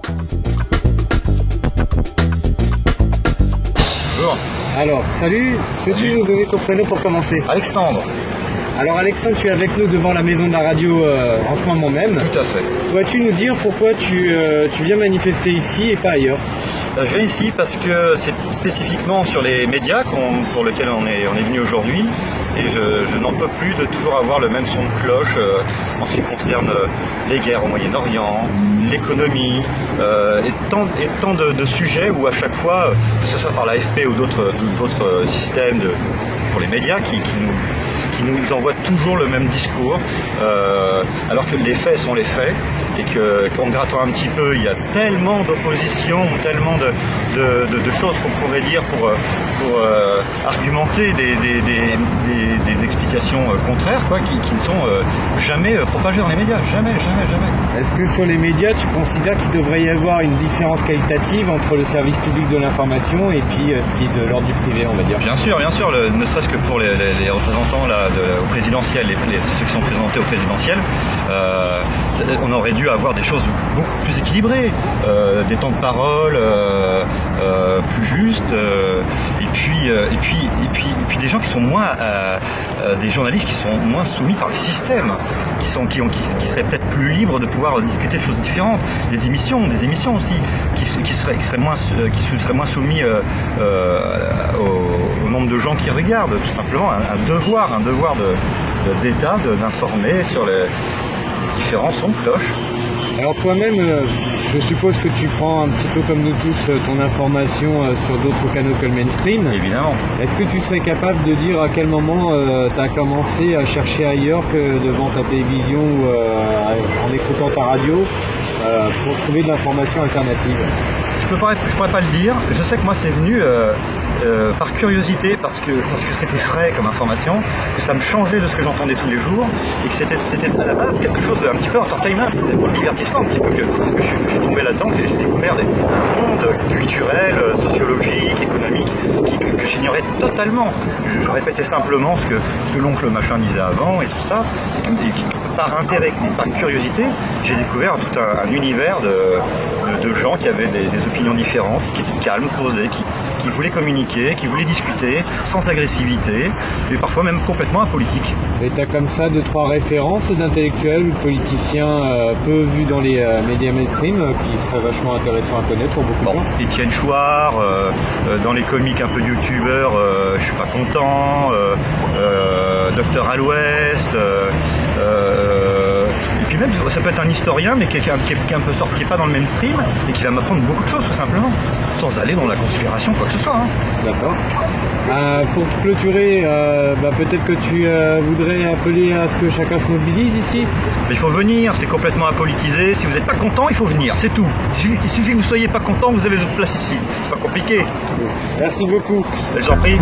Bonjour. Alors, salut, peux-tu nous donner ton prénom pour commencer? Alexandre. Alors Alexandre, tu es avec nous devant la maison de la radio en ce moment même. Tout à fait. Pourrais-tu nous dire pourquoi tu viens manifester ici et pas ailleurs? Je viens ici parce que c'est spécifiquement sur les médias pour lesquels on est venu aujourd'hui. Et je n'en peux plus de toujours avoir le même son de cloche en ce qui concerne les guerres au Moyen-Orient, l'économie, et tant de sujets où à chaque fois, que ce soit par l'AFP ou d'autres systèmes pour les médias qui nous envoient toujours le même discours, alors que les faits sont les faits, et qu'en grattant un petit peu, il y a tellement d'opposition, tellement de choses qu'on pourrait dire pour argumenter des explications contraires, qui ne sont jamais propagées dans les médias, jamais. Est-ce que sur les médias, tu considères qu'il devrait y avoir une différence qualitative entre le service public de l'information et puis ce qui est de l'ordre du privé, on va dire? Bien sûr, ne serait-ce que pour les représentants là, au présidentiel, ceux qui sont présentés au présidentiel, on aurait dû avoir des choses beaucoup plus équilibrées, des temps de parole plus justes, et puis des gens qui sont moins, des journalistes qui sont moins soumis par le système, qui seraient peut-être plus libres de pouvoir discuter de choses différentes, des émissions aussi, qui seraient moins soumis au nombre de gens qui regardent, tout simplement un devoir d'État d'informer sur les différents sons de cloche. Alors toi-même, je suppose que tu prends un petit peu comme nous tous ton information sur d'autres canaux que le mainstream. Évidemment. Est-ce que tu serais capable de dire à quel moment tu as commencé à chercher ailleurs que devant ta télévision ou en écoutant ta radio pour trouver de l'information alternative? Je pourrais pas le dire. Je sais que moi c'est venu par curiosité, parce que c'était frais comme information, que ça me changeait de ce que j'entendais tous les jours, et que c'était à la base quelque chose d'un petit peu entertainment, c'était pour le divertissement un petit peu que je suis tombé là-dedans, que j'ai découvert un monde culturel, sociologique, économique, que j'ignorais totalement. Je répétais simplement ce que l'oncle machin disait avant et tout ça, et par intérêt, par curiosité, j'ai découvert tout un univers de gens qui avaient des opinions différentes, qui étaient calmes, posés, qui voulaient communiquer, qui voulaient discuter, sans agressivité, et parfois même complètement apolitique. Et tu as comme ça 2-3 références d'intellectuels ou de politiciens peu vus dans les médias mainstream qui seraient vachement intéressants à connaître pour beaucoup de gens? Étienne Chouard, dans les comiques un peu de youtubeurs, je suis pas content, Docteur à l'Ouest, et puis même ça peut être un historien mais qui est un peu sorti, qui n'est pas dans le mainstream et qui va m'apprendre beaucoup de choses tout simplement, sans aller dans la conspiration, quoi que ce soit. D'accord. Pour clôturer, peut-être que tu voudrais appeler à ce que chacun se mobilise ici? Mais il faut venir, c'est complètement apolitisé. Si vous n'êtes pas content, il faut venir, c'est tout. Il suffit que vous ne soyez pas content, vous avez votre place ici. C'est pas compliqué. Merci beaucoup. Je vous en prie.